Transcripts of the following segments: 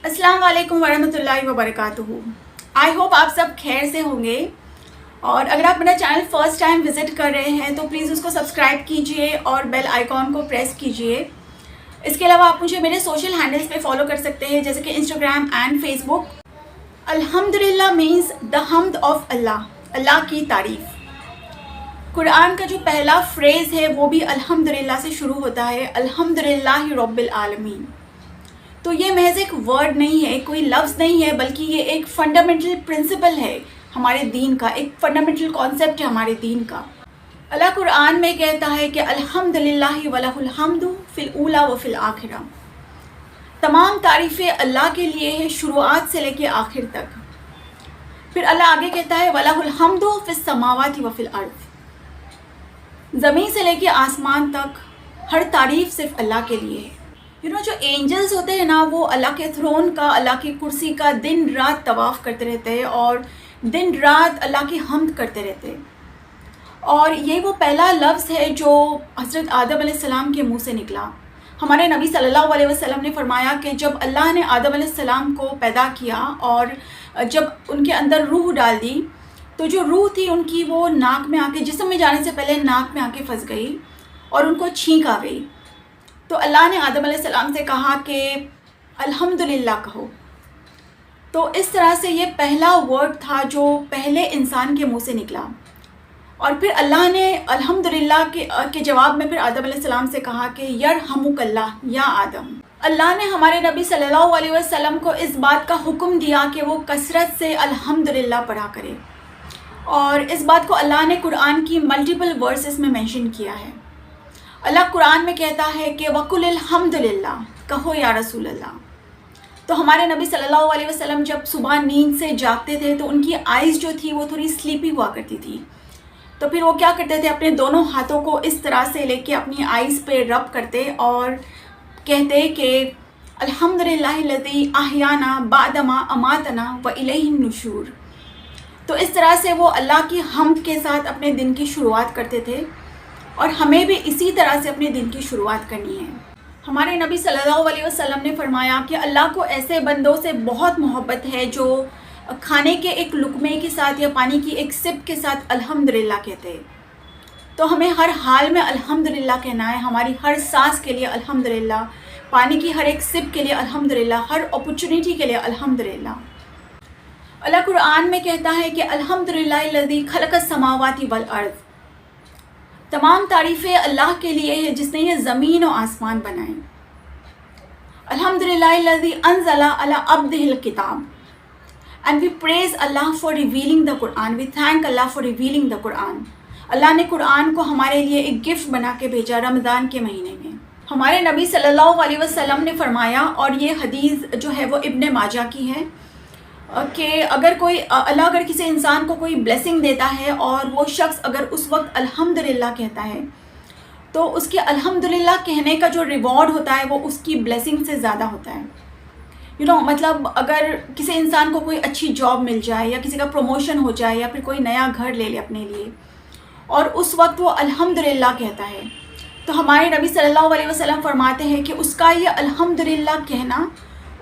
अस्सलाम वालेकुम वरहमतुल्लाहि वबरकातुहू। आई होप आप सब खैर से होंगे, और अगर आप मेरा चैनल फर्स्ट टाइम विज़िट कर रहे हैं तो प्लीज़ उसको सब्सक्राइब कीजिए और बेल आइकॉन को प्रेस कीजिए। इसके अलावा आप मुझे मेरे सोशल हैंडल्स पे फॉलो कर सकते हैं, जैसे कि इंस्टाग्राम एंड फेसबुक। अल्हम्दुलिल्लाह मीन्स द हम्द ऑफ अल्लाह, अल्लाह की तारीफ़। कुरान का जो पहला फ्रेज़ है वो भी अल्हम्दुलिल्लाह से शुरू होता है, अल्हम्दुलिल्लाहि रब्बिल आलमीन। तो ये महज एक वर्ड नहीं है, कोई लफ्ज़ नहीं है, बल्कि ये एक फंडामेंटल प्रिंसिपल है हमारे दीन का, एक फंडामेंटल कॉन्सेप्ट है हमारे दीन का। अल्लाह कुरान में कहता है कि अल्हम्दुलिल्लाहि वलहुल हम्दु फिल ऊला व फिल आखिरा। तमाम तारीफ़ें अल्लाह के लिए है, शुरुआत से लेके आखिर तक। फिर अल्लाह आगे कहता है वलहुल हम्दु फिस समावाति व फिल अर्ज़। ज़मीन से लेके आसमान तक हर तारीफ़ सिर्फ अल्लाह के लिए है। जो एंजल्स होते हैं ना, वो अल्लाह के थ्रोन का, अल्लाह की कुर्सी का दिन रात तवाफ़ करते रहते हैं और दिन रात अल्लाह की हम्द करते रहते हैं। और ये वो पहला लफ्ज़ है जो हज़रत आदम अलैहिस्सलाम के मुंह से निकला। हमारे नबी सल्लल्लाहु अलैहि वसल्लम ने फरमाया कि जब अल्लाह ने आदम अलैहिस्सलाम को पैदा किया और जब उनके अंदर रूह डाल दी, तो जो रूह थी उनकी वो नाक में आके, जिस्म में जाने से पहले नाक में आके फंस गई और उनको छींक आ गई। तो अल्लाह ने आदम अलैहिस्सलाम से कहा कि अल्हम्दुलिल्लाह कहो। तो इस तरह से ये पहला वर्ड था जो पहले इंसान के मुंह से निकला। और फिर अल्लाह ने अल्हम्दुलिल्लाह के जवाब में फिर आदम अलैहिस्सलाम से कहा कि यरहमुकल्लाह या आदम। अल्लाह ने हमारे नबी सल्लल्लाहु अलैहि वसल्लम को इस बात का हुक्म दिया कि वो कसरत से अल्हम्दुलिल्लाह पढ़ा करे, और इस बात को अल्लाह ने कुरान की मल्टीपल वर्सेस में मेंशन किया है। अल्लाह कुरान में कहता है कि वकुलिल हम्दुलिल्लाह, कहो या रसूल अल्लाह। तो हमारे नबी सल्लल्लाहु अलैहि वसल्लम जब सुबह नींद से जागते थे तो उनकी आइज़ जो थी वो थोड़ी स्लीपी हुआ करती थी। तो फिर वो क्या करते थे, अपने दोनों हाथों को इस तरह से लेके अपनी आइज़ पे रब करते और कहते कि अल्हम्दुलिल्लाहिल्लज़ी अहयाना बादमा अमातना व इलैहिन नुशूर। तो इस तरह से वो अल्लाह की हम्द के साथ अपने दिन की शुरुआत करते थे, और हमें भी इसी तरह से अपने दिन की शुरुआत करनी है। हमारे नबी सल्लल्लाहु अलैहि वसल्लम ने फरमाया कि अल्लाह को ऐसे बंदों से बहुत मोहब्बत है जो खाने के एक लुक़मे के साथ या पानी की एक सिप के साथ अल्हम्दुलिल्लाह कहते हैं। तो हमें हर हाल में अल्हम्दुलिल्लाह कहना है, हमारी हर सांस के लिए अल्हम्दुलिल्लाह, पानी की हर एक सिप के लिए अल्हम्दुलिल्लाह, हर अपॉर्चुनिटी के लिए अल्हम्दुलिल्लाह। अल्लाह कुरान में कहता है कि अल्हम्दुलिल्लाहिल्लज़ी खलक़स समावाति वल अर्ज़। तमाम तारीफ़ें अल्लाह के लिए है जिसने ये ज़मीन और आसमान बनाए। अल्हम्दुलिल्लाहिल्लज़ी अंज़ला अला अब्दिहिल किताब, and we praise Allah for revealing the Quran, we thank Allah for revealing the Quran. अल्लाह ने कुरान को हमारे लिए एक गिफ्ट बना के भेजा रमज़ान के महीने में। हमारे नबी सल्लल्लाहु अलैहि वसल्लम ने फरमाया, और ये हदीस जो है वो इब्ने माजा की है, कि अगर कोई अल्लाह अगर किसी इंसान को कोई ब्लेसिंग देता है और वो शख्स अगर उस वक्त अल्हम्दुलिल्लाह कहता है, तो उसके अल्हम्दुलिल्लाह कहने का जो रिवॉर्ड होता है वो उसकी ब्लेसिंग से ज़्यादा होता है। मतलब अगर किसी इंसान को कोई अच्छी जॉब मिल जाए या किसी का प्रमोशन हो जाए या फिर कोई नया घर ले ले अपने लिए, और उस वक्त वो अल्हम्दुलिल्लाह कहता है, तो हमारे नबी सल्लल्लाहु अलैहि वसल्लम फरमाते हैं कि उसका ये अल्हम्दुलिल्लाह कहना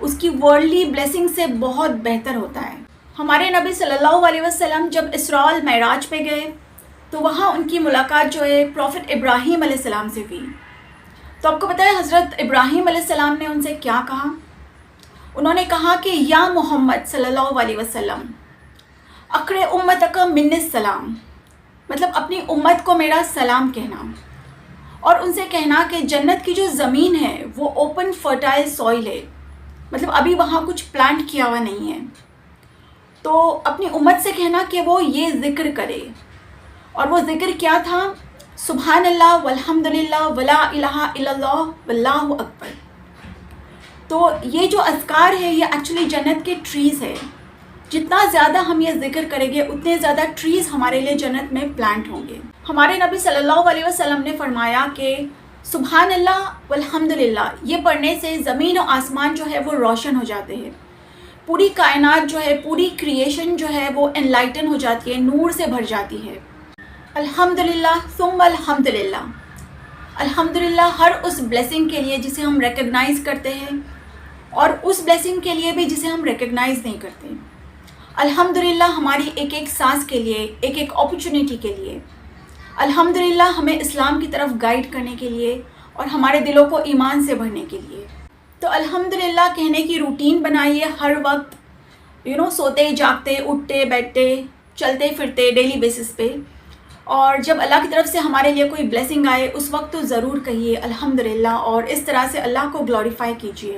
उसकी वर्ल्डली ब्लेसिंग से बहुत बेहतर होता है। हमारे नबी सल्लल्लाहु अलैहि वसल्लम जब इसरा और मेराज पे गए तो वहाँ उनकी मुलाकात जो है प्रॉफिट इब्राहीम अलैहिस्सलाम से हुई। तो आपको पता है हज़रत इब्राहीम अलैहिस्सलाम ने उनसे क्या कहा? उन्होंने कहा कि या मोहम्मद सल्लल्लाहु अलैहि वसल्लम अक़रे उम्मतक मिन्निस सलाम, मतलब अपनी उम्मत को मेरा सलाम कहना, और उनसे कहना कि जन्नत की जो ज़मीन है वो ओपन फर्टाइल सॉइल है, मतलब अभी वहाँ कुछ प्लांट किया हुआ नहीं है। तो अपनी उम्मत से कहना कि वो ये ज़िक्र करे, और वो ज़िक्र क्या था? सुभान अल्लाह वल्हम्दुलिल्लाह वला इलाहा इल्लल्लाह वल्लाहु अकबर। तो ये जो अज़कार है ये एक्चुअली जन्नत के ट्रीज़ है। जितना ज़्यादा हम ये ज़िक्र करेंगे उतने ज़्यादा ट्रीज़ हमारे लिए जन्नत में प्लांट होंगे। हमारे नबी सल्लल्लाहु अलैहि वसल्लम ने फरमाया कि सुभान अल्लाह वल्हम्दुलिल्लाह ये पढ़ने से ज़मीन और आसमान जो है वो रोशन हो जाते हैं, पूरी कायनात जो है, पूरी क्रिएशन जो है वो एनलाइटन हो जाती है, नूर से भर जाती है। अल्हम्दुलिल्लाह सुम्मा अल्हम्दुलिल्लाह, अल्हम्दुलिल्लाह हर उस ब्लेसिंग के लिए जिसे हम रिकग्नाइज़ करते हैं اور اس بلیسنگ کے لیے بھی جسے ہم ریکگنائز نہیں کرتے. الحمدللہ ہماری ایک ایک سانس کے لیے, ایک ایک اپرچونیٹی کے لیے, الحمدللہ ہمیں اسلام کی طرف گائیڈ کرنے کے لیے اور ہمارے دلوں کو ایمان سے بھرنے کے لیے. تو الحمدللہ کہنے کی روٹین بنائیے ہر وقت, سوتے جاگتے, اٹھتے بیٹھتے, چلتے پھرتے, ڈیلی بیسس پہ. اور جب اللہ کی طرف سے ہمارے لیے کوئی بلیسنگ آئے اس وقت تو ضرور کہیے الحمدللہ, اور اس طرح سے اللہ کو گلوریفائی کیجیے.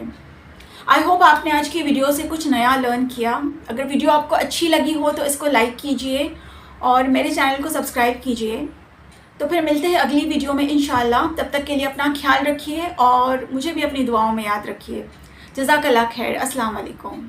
آئی ہوپ آپ نے آج کی ویڈیو سے کچھ نیا لرن کیا. اگر ویڈیو آپ کو اچھی لگی ہو تو اس کو لائک کیجیے اور میرے چینل کو سبسکرائب کیجیے. تو پھر ملتے ہیں اگلی ویڈیو میں انشاءاللہ. تب تک کے لیے اپنا خیال رکھیے اور مجھے بھی اپنی دعاؤں میں یاد رکھیے. جزاک اللہ خیر. السلام علیکم.